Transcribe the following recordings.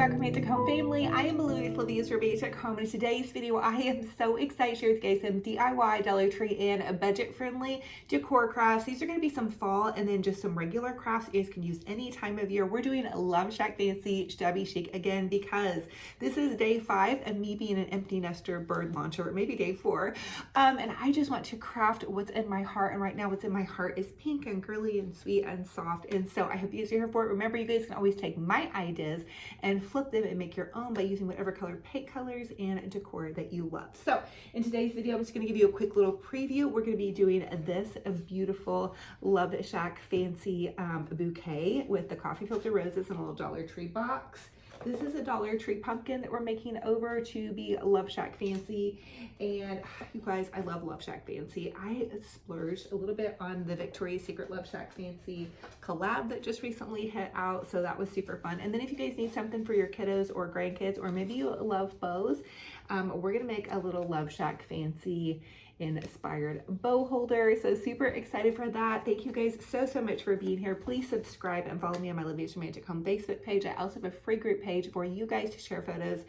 back with me at Home Family. I am Olivias, your basic home. In today's video, I am so excited to share with you guys some DIY Dollar Tree and budget-friendly decor crafts. These are going to be some fall and then just some regular crafts you guys can use any time of year. We're doing Love Shack Fancy Shabby Chic again because this is day 5 of me being an empty nester bird launcher, or maybe day 4. And I just want to craft what's in my heart. And right now, what's in my heart is pink and girly and sweet and soft. And so I hope you guys are here for it. Remember, you guys can always take my ideas and flip them and make your own by using whatever color paint colors and decor that you love. So in today's video, I'm just going to give you a quick little preview. We're going to be doing this beautiful Love Shack Fancy bouquet with the coffee filter roses in a little Dollar Tree box. This is a Dollar Tree pumpkin that we're making over to be Love Shack Fancy. And you guys, I love Love Shack Fancy. I splurged a little bit on the Victoria's Secret Love Shack Fancy collab that just recently hit out. So that was super fun. And then if you guys need something for your kiddos or grandkids, or maybe you love bows, we're going to make a little Love Shack Fancy inspired bow holder. So super excited for that. Thank you guys so much for being here. Please subscribe and follow me on my Olivias Romantic Home Facebook page. I also have a free group page for you guys to share photos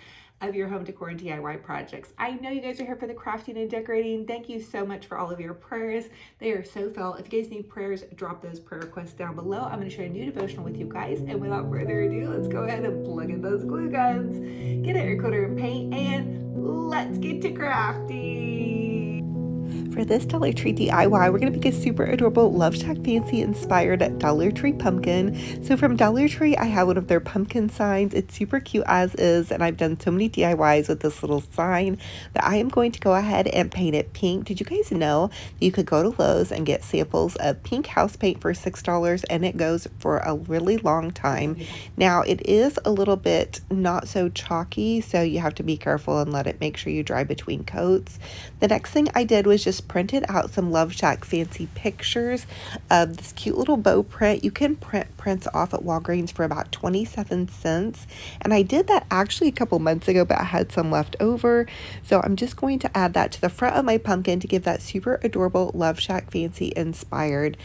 of your home decor and DIY projects. I know you guys are here for the crafting and decorating. Thank you so much for all of your prayers. They are so felt. If you guys need prayers, drop those prayer requests down below. I'm going to share a new devotional with you guys. And without further ado, let's go ahead and plug in those glue guns, get out your glitter and paint, and let's get to crafting. For this Dollar Tree DIY, we're going to make a super adorable Love Shack Fancy inspired Dollar Tree pumpkin. So from Dollar Tree, I have one of their pumpkin signs. It's super cute as is, and I've done so many DIYs with this little sign that I am going to go ahead and paint it pink. Did you guys know you could go to Lowe's and get samples of pink house paint for $6, and it goes for a really long time? Now, it is a little bit not so chalky, so you have to be careful and let it make sure you dry between coats. The next thing I did was just printed out some Love Shack Fancy pictures of this cute little bow print. You can print prints off at Walgreens for about 27 cents. And I did that actually a couple months ago, but I had some left over. So I'm just going to add that to the front of my pumpkin to give that super adorable Love Shack Fancy inspired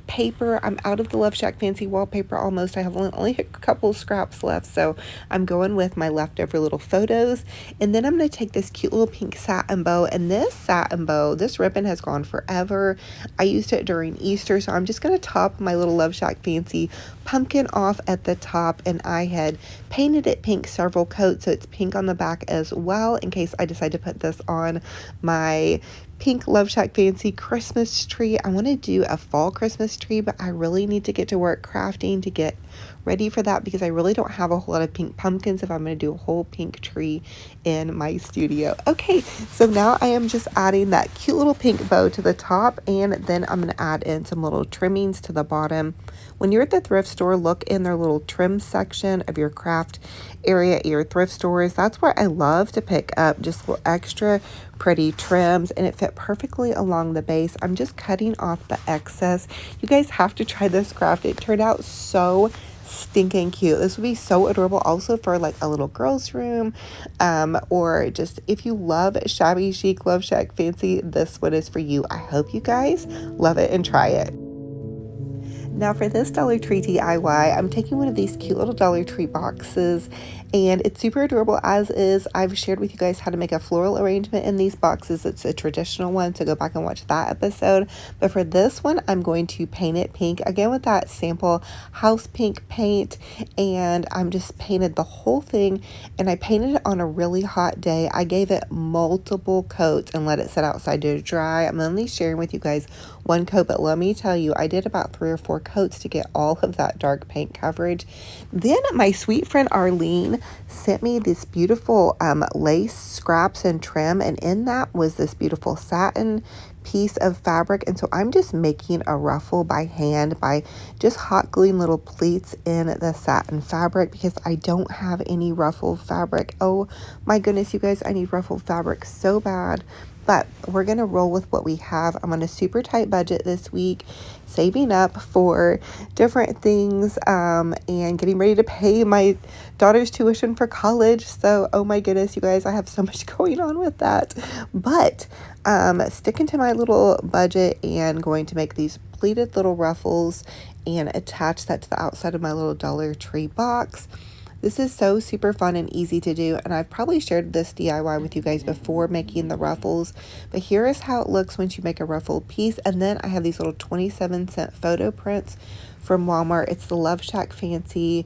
paper. I'm out of the Love Shack Fancy wallpaper almost. I have only a couple scraps left. So I'm going with my leftover little photos. And then I'm going to take this cute little pink satin bow, and this satin bow, this ribbon has gone forever. I used it during Easter, so I'm just going to top my little Love Shack Fancy pumpkin off at the top, and I had painted it pink several coats, so it's pink on the back as well, in case I decide to put this on my pink Love Shack Fancy Christmas tree. I want to do a fall Christmas tree, but I really need to get to work crafting to get ready for that, because I really don't have a whole lot of pink pumpkins if I'm going to do a whole pink tree in my studio. Okay, so now I am just adding that cute little pink bow to the top, and then I'm going to add in some little trimmings to the bottom. When you're at the thrift store, look in their little trim section of your craft area at your thrift stores. That's where I love to pick up just little extra pretty trims, and it fit perfectly along the base. I'm just cutting off the excess. You guys have to try this craft. It turned out so stinking cute. This would be so adorable also for like a little girl's room, or just if you love Shabby Chic Love Shack Fancy, this one is for you. I hope you guys love it and try it. Now for this Dollar Tree DIY, I'm taking one of these cute little Dollar Tree boxes, and it's super adorable as is. I've shared with you guys how to make a floral arrangement in these boxes. It's a traditional one, so go back and watch that episode. But for this one, I'm going to paint it pink, again with that sample house pink paint, and I'm just painted the whole thing, and I painted it on a really hot day. I gave it multiple coats and let it sit outside to dry. I'm only sharing with you guys one coat, but let me tell you, I did about 3 or 4 coats to get all of that dark paint coverage. Then my sweet friend Arlene sent me this beautiful lace scraps and trim, and in that was this beautiful satin piece of fabric. And so I'm just making a ruffle by hand by just hot gluing little pleats in the satin fabric, because I don't have any ruffled fabric. Oh my goodness, you guys, I need ruffled fabric so bad. But we're going to roll with what we have. I'm on a super tight budget this week, saving up for different things and getting ready to pay my daughter's tuition for college. So, oh my goodness, you guys, I have so much going on with that. But sticking to my little budget and going to make these pleated little ruffles and attach that to the outside of my little Dollar Tree box. This is so super fun and easy to do, and I've probably shared this DIY with you guys before making the ruffles, but here is how it looks once you make a ruffled piece. And then I have these little 27-cent photo prints from Walmart. It's the Love Shack Fancy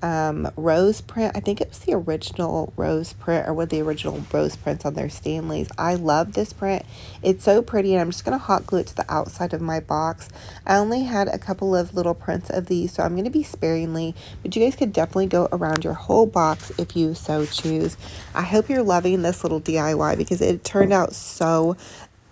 rose print. I think it was the original rose print, or what the original rose prints on their Stanleys. I love this print. It's so pretty, and I'm just going to hot glue it to the outside of my box. I only had a couple of little prints of these, so I'm going to be sparingly, but you guys could definitely go around your whole box if you so choose. I hope you're loving this little DIY because it turned out so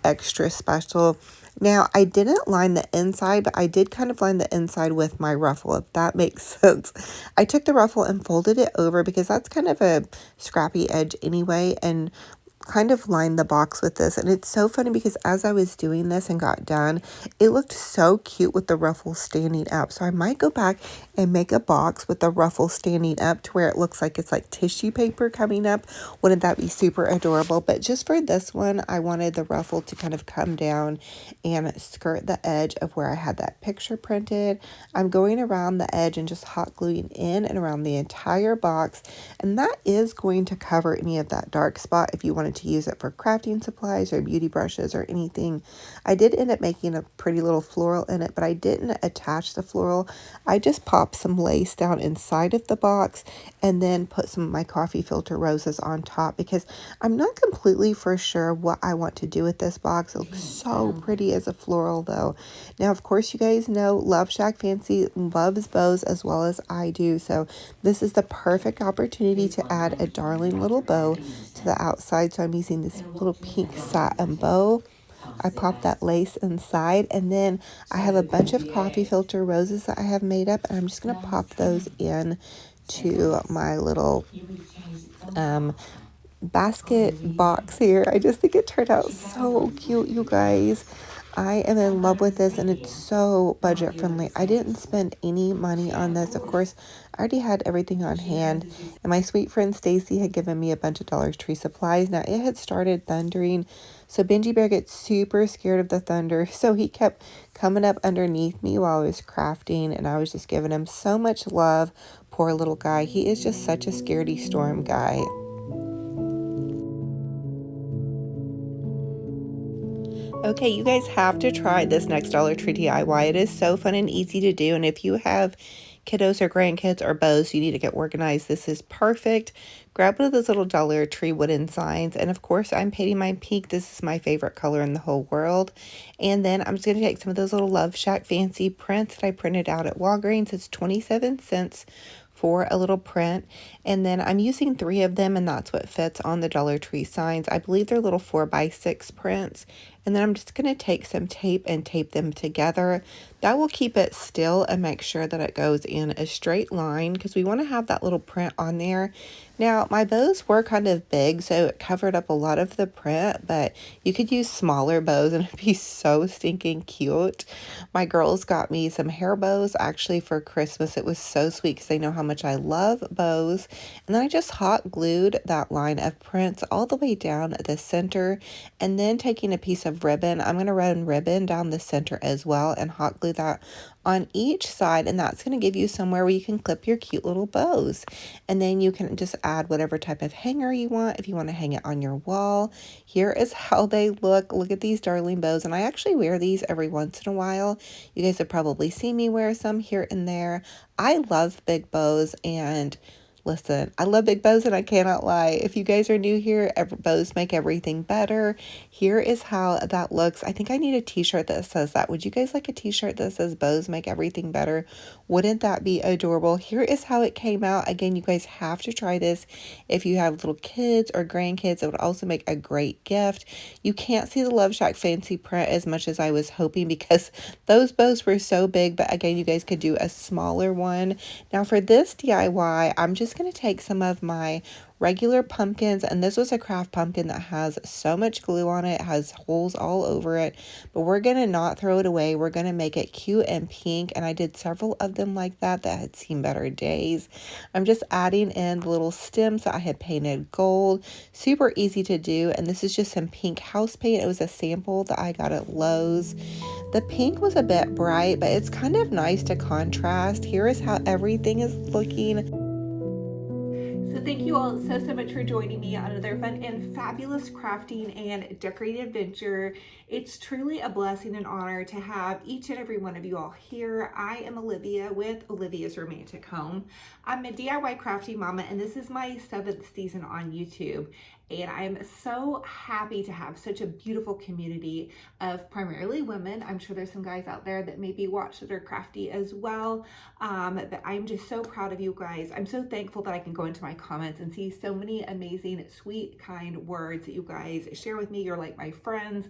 extra special. Now, I didn't line the inside, but I did kind of line the inside with my ruffle, if that makes sense. I took the ruffle and folded it over because that's kind of a scrappy edge anyway, and kind of lined the box with this. And it's so funny because as I was doing this and got done, it looked so cute with the ruffle standing up. So I might go back and make a box with the ruffle standing up to where it looks like it's like tissue paper coming up. Wouldn't that be super adorable? But just for this one, I wanted the ruffle to kind of come down and skirt the edge of where I had that picture printed. I'm going around the edge and just hot gluing in and around the entire box. And that is going to cover any of that dark spot if you wanted to use it for crafting supplies or beauty brushes or anything. I did end up making a pretty little floral in it, but I didn't attach the floral. I just popped some lace down inside of the box and then put some of my coffee filter roses on top because I'm not completely for sure what I want to do with this box. It looks so pretty as a floral though. Now, of course, you guys know Love Shack Fancy loves bows as well as I do, so this is the perfect opportunity to add a darling little bow to the outside. So I'm using this little pink satin bow. I popped that lace inside, and then I have a bunch of coffee filter roses that I have made up, and I'm just going to pop those in to my little basket box here. I just think it turned out so cute, you guys. I am in love with this, and it's so budget friendly. I didn't spend any money on this. Of course, I already had everything on hand, and my sweet friend Stacy had given me a bunch of Dollar Tree supplies. Now, it had started thundering, so Benji Bear gets super scared of the thunder, so he kept coming up underneath me while I was crafting, and I was just giving him so much love. Poor little guy. He is just such a scaredy storm guy. Okay, you guys have to try this next Dollar Tree DIY. It is so fun and easy to do. And if you have kiddos or grandkids or bows, you need to get organized. This is perfect. Grab one of those little Dollar Tree wooden signs. And of course, I'm painting my pink. This is my favorite color in the whole world. And then I'm just going to take some of those little Love Shack Fancy prints that I printed out at Walgreens. It's 27 cents for a little print, and then I'm using 3 of them, and that's what fits on the Dollar Tree signs. I believe they're little 4x6 prints, and then I'm just going to take some tape and tape them together. That will keep it still and make sure that it goes in a straight line because we want to have that little print on there. Now, my bows were kind of big, so it covered up a lot of the print, but you could use smaller bows and it'd be so stinking cute. My girls got me some hair bows actually for Christmas. It was so sweet because they know how much I love bows. And then I just hot glued that line of prints all the way down the center, and then taking a piece of ribbon, I'm going to run ribbon down the center as well and hot glue that on each side, and that's going to give you somewhere where you can clip your cute little bows. And then you can just add whatever type of hanger you want if you want to hang it on your wall. Here is how they look. Look at these darling bows, and I actually wear these every once in a while. You guys have probably seen me wear some here and there. I love big bows, and listen, I love big bows and I cannot lie. If you guys are new here, bows make everything better. Here is how that looks. I think I need a t-shirt that says that. Would you guys like a t-shirt that says bows make everything better? Wouldn't that be adorable? Here is how it came out. Again, you guys have to try this if you have little kids or grandkids. It would also make a great gift. You can't see the Love Shack Fancy print as much as I was hoping because those bows were so big, but again, you guys could do a smaller one. Now for this DIY, I'm just going to take some of my regular pumpkins, and this was a craft pumpkin that has so much glue on it, has holes all over it, but we're going to not throw it away. We're going to make it cute and pink, and I did several of them like that had seen better days. I'm just adding in the little stems that I had painted gold. Super easy to do, and this is just some pink house paint. It was a sample that I got at Lowe's. The pink was a bit bright, but it's kind of nice to contrast. Here is how everything is looking. thank you all so much for joining me on another fun and fabulous crafting and decorating adventure. It's truly a blessing and honor to have each and every one of you all here. I am Olivia with Olivia's Romantic Home. I'm a DIY crafting mama, and this is my 7th season on YouTube. And I am so happy to have such a beautiful community of primarily women. I'm sure there's some guys out there that maybe watch that are crafty as well. But I'm just so proud of you guys. I'm so thankful that I can go into my comments and see so many amazing, sweet, kind words that you guys share with me. You're like my friends.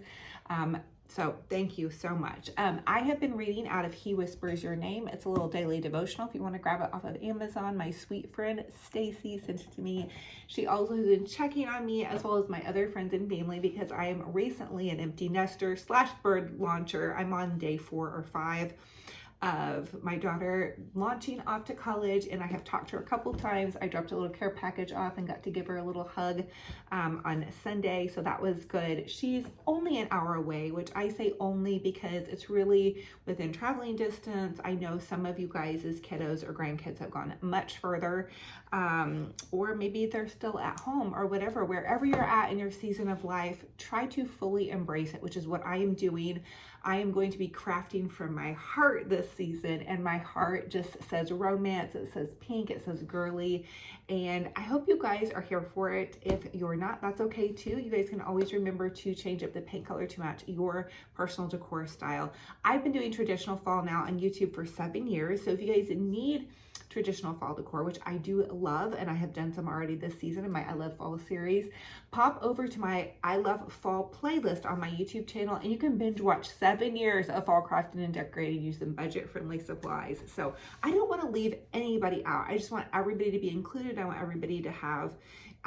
So thank you so much. I have been reading out of He Whispers Your Name. It's a little daily devotional. If you want to grab it off of Amazon, my sweet friend Stacy sent it to me. She also has been checking on me as well as my other friends and family because I am recently an empty nester / bird launcher. I'm on day 4 or 5 of my daughter launching off to college, and I have talked to her a couple times. I dropped a little care package off and got to give her a little hug on Sunday, so that was good. She's only an hour away, which I say only because it's really within traveling distance. I know some of you guys as kiddos or grandkids have gone much further, or maybe they're still at home or whatever. Wherever you're at in your season of life, try to fully embrace it, which is what I am doing. I am going to be crafting from my heart this season, and my heart just says romance, it says pink, it says girly, and I hope you guys are here for it. If you're not, that's okay too. You guys can always remember to change up the paint color to match your personal decor style. I've been doing traditional fall now on YouTube for 7 years, so if you guys need traditional fall decor, which I do love, and I have done some already this season in my I Love Fall series, pop over to my I Love Fall playlist on my YouTube channel, and you can binge watch 7 years of fall crafting and decorating using budget-friendly supplies. So I don't want to leave anybody out. I just want everybody to be included. I want everybody to have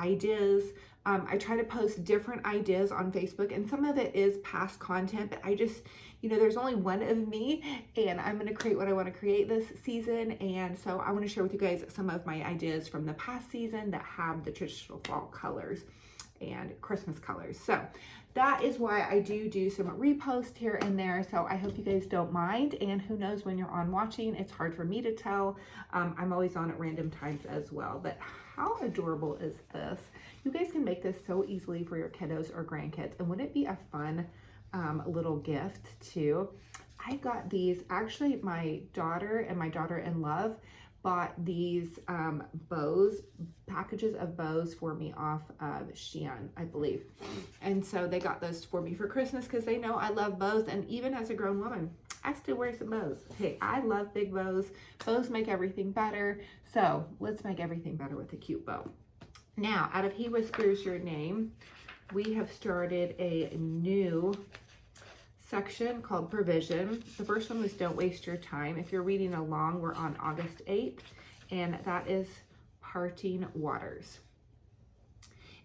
ideas. I try to post different ideas on Facebook, and some of it is past content, but I just, there's only one of me, and I'm going to create what I want to create this season. And so I want to share with you guys some of my ideas from the past season that have the traditional fall colors and Christmas colors. So that is why I do some repost here and there. So I hope you guys don't mind. And who knows when you're on watching, it's hard for me to tell. I'm always on at random times as well. But how adorable is this? You guys can make this so easily for your kiddos or grandkids. And wouldn't it be a fun little gift too? I got these, actually my daughter and my daughter-in-law bought these packages of bows for me off of Shein, I believe. And so they got those for me for Christmas because they know I love bows. And even as a grown woman, I still wear some bows. Hey, I love big bows. Bows make everything better. So let's make everything better with a cute bow. Now, out of He Whispers Your Name, we have started a new section called Provision. The first one was Don't Waste Your Time. If you're reading along, we're on August 8th, and that is Parting Waters.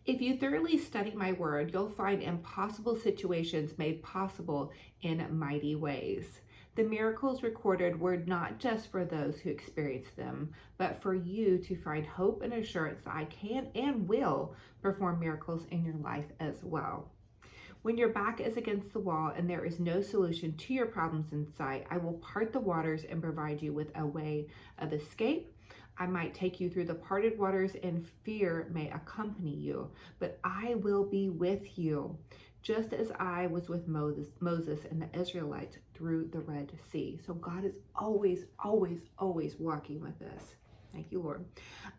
If you thoroughly study my word, you'll find impossible situations made possible in mighty ways. The miracles recorded were not just for those who experienced them, but for you to find hope and assurance that I can and will perform miracles in your life as well. When your back is against the wall and there is no solution to your problems in sight, I will part the waters and provide you with a way of escape. I might take you through the parted waters and fear may accompany you, but I will be with you, just as I was with Moses and the Israelites through the Red Sea. So God is always, always, always walking with us. Thank you, Lord.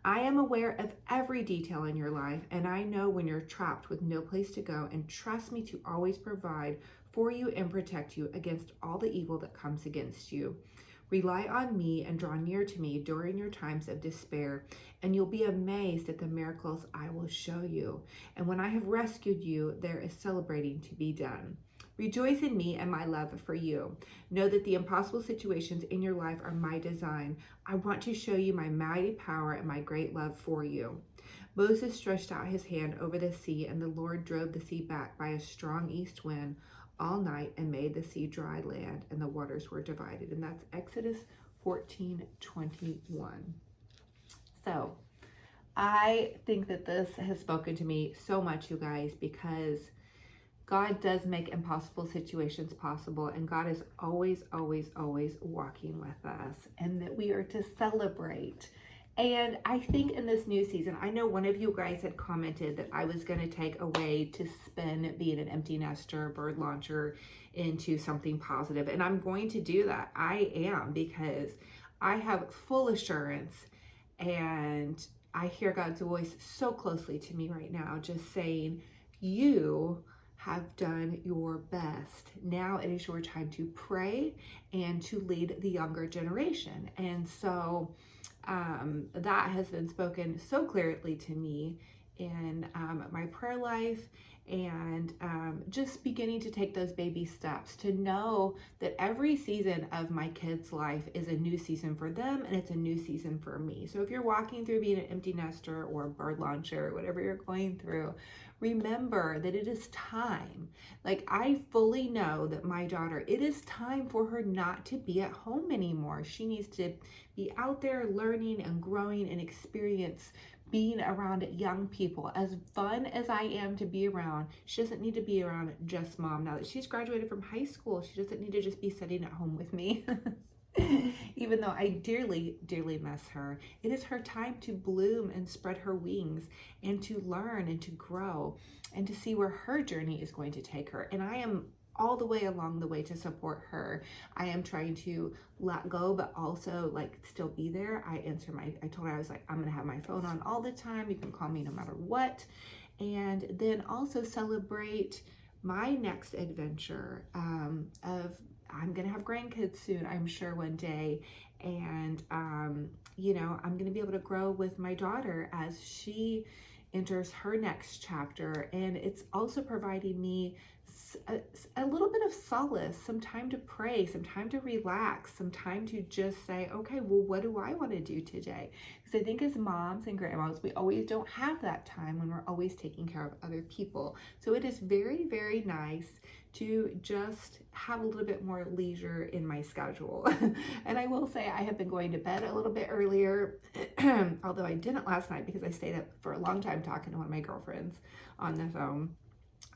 I am aware of every detail in your life, and I know when you're trapped with no place to go, and trust me to always provide for you and protect you against all the evil that comes against you. Rely on me and draw near to me during your times of despair, and you'll be amazed at the miracles I will show you. And when I have rescued you, there is celebrating to be done. Rejoice in me and my love for you. Know that the impossible situations in your life are my design. I want to show you my mighty power and my great love for you. Moses stretched out his hand over the sea, and the Lord drove the sea back by a strong east wind all night and made the sea dry land, and the waters were divided. And that's Exodus 14:21. So I think that this has spoken to me so much, you guys, because God does make impossible situations possible, and God is always, always, always walking with us, and that we are to celebrate And I think in this new season, I know one of you guys had commented that I was going to take a way to spin being an empty nester, bird launcher into something positive. And I'm going to do that. I am, because I have full assurance, and I hear God's voice so closely to me right now, just saying, you have done your best. Now it is your time to pray and to lead the younger generation. And so that has been spoken so clearly to me in my prayer life, and just beginning to take those baby steps to know that every season of my kids' life is a new season for them, and it's a new season for me. So if you're walking through being an empty nester or a bird launcher, whatever you're going through, remember that it is time. Like, I fully know that my daughter, it is time for her not to be at home anymore. She needs to be out there learning and growing and experience being around young people. As fun as I am to be around, she doesn't need to be around just mom. Now that she's graduated from high school, she doesn't need to just be sitting at home with me. Even though I dearly, dearly miss her, it is her time to bloom and spread her wings and to learn and to grow and to see where her journey is going to take her. And I am all the way along the way to support her. I am trying to let go, but also like still be there. I told her, I was like, I'm gonna have my phone on all the time. You can call me no matter what. And then also celebrate my next adventure of I'm gonna have grandkids soon, I'm sure, one day. And you know, I'm gonna be able to grow with my daughter as she enters her next chapter. And it's also providing me a little bit of solace, some time to pray, some time to relax, some time to just say, okay, well, what do I want to do today? Because I think as moms and grandmas, we always don't have that time when we're always taking care of other people. So it is very, very nice to just have a little bit more leisure in my schedule. And I will say I have been going to bed a little bit earlier, although I didn't last night because I stayed up for a long time talking to one of my girlfriends on the phone.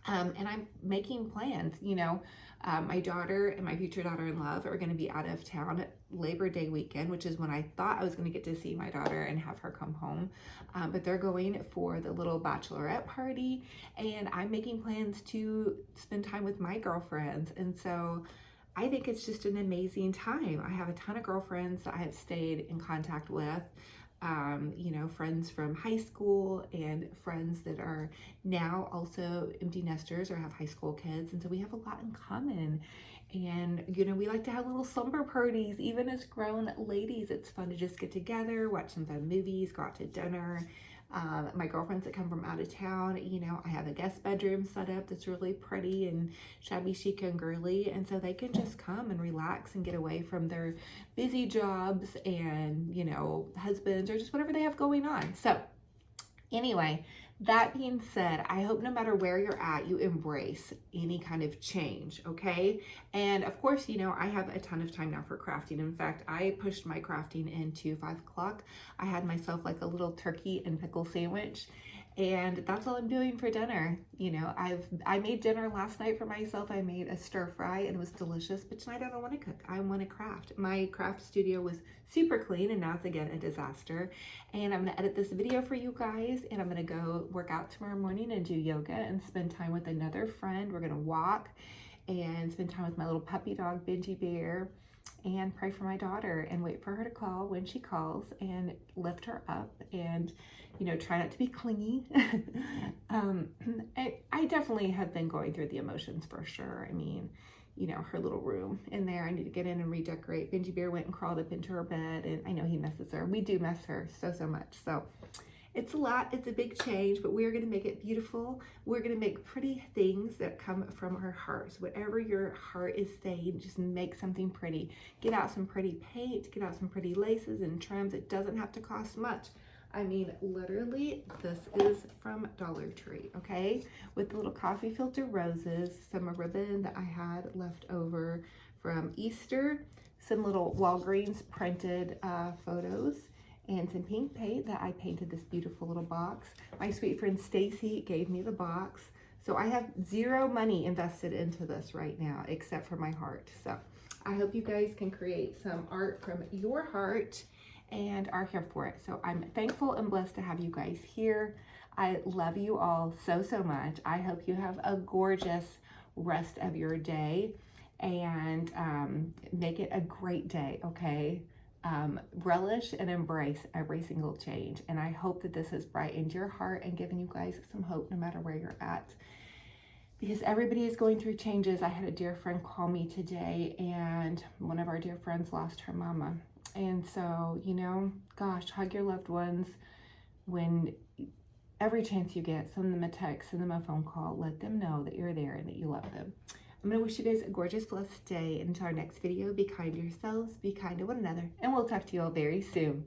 And I'm making plans. You know, my daughter and my future daughter-in-law are going to be out of town Labor Day weekend, which is when I thought I was going to get to see my daughter and have her come home. But they're going for the little bachelorette party, and I'm making plans to spend time with my girlfriends. And so I think it's just an amazing time. I have a ton of girlfriends that I have stayed in contact with. You know, friends from high school and friends that are now also empty nesters or have high school kids. And so we have a lot in common. And, you know, we like to have little slumber parties, even as grown ladies. It's fun to just get together, watch some fun movies, go out to dinner. My girlfriends that come from out of town, you know, I have a guest bedroom set up that's really pretty and shabby chic and girly, and so they can just come and relax and get away from their busy jobs and, you know, husbands or just whatever they have going on. So anyway, that being said, I hope no matter where you're at, you embrace any kind of change, okay? And of course, you know, I have a ton of time now for crafting. In fact, I pushed my crafting into 5 o'clock. I had myself like a little turkey and pickle sandwich, and that's all I'm doing for dinner. You know, I made dinner last night for myself. I made a stir fry and it was delicious, but tonight I don't want to cook. I want to craft. My craft studio was super clean and now it's again a disaster. And I'm going to edit this video for you guys, and I'm going to go work out tomorrow morning and do yoga and spend time with another friend. We're going to walk and spend time with my little puppy dog, Benji Bear, and pray for my daughter and wait for her to call when she calls and lift her up and, you know, try not to be clingy. I definitely have been going through the emotions for sure. I mean, you know, her little room in there, I need to get in and redecorate. Benji Bear went and crawled up into her bed, and I know he misses her. We do miss her so much. So it's a lot, it's a big change, but we're going to make it beautiful. We're going to make pretty things that come from our hearts. Whatever your heart is saying, just make something pretty. Get out some pretty paint, get out some pretty laces and trims. It doesn't have to cost much. I mean, literally, this is from Dollar Tree, okay? With the little coffee filter roses, some ribbon that I had left over from Easter, some little Walgreens printed photos, and some pink paint that I painted this beautiful little box. My sweet friend Stacy gave me the box. So I have zero money invested into this right now, except for my heart. So I hope you guys can create some art from your heart and are here for it. So I'm thankful and blessed to have you guys here. I love you all so, so much. I hope you have a gorgeous rest of your day, and make it a great day, okay? Relish and embrace every single change. And I hope that this has brightened your heart and given you guys some hope no matter where you're at. Because everybody is going through changes. I had a dear friend call me today, and one of our dear friends lost her mama. And so, you know, gosh, hug your loved ones when every chance you get. Send them a text, send them a phone call. Let them know that you're there and that you love them. I'm going to wish you guys a gorgeous, blessed day. And until our next video, be kind to yourselves, be kind to one another, and we'll talk to you all very soon.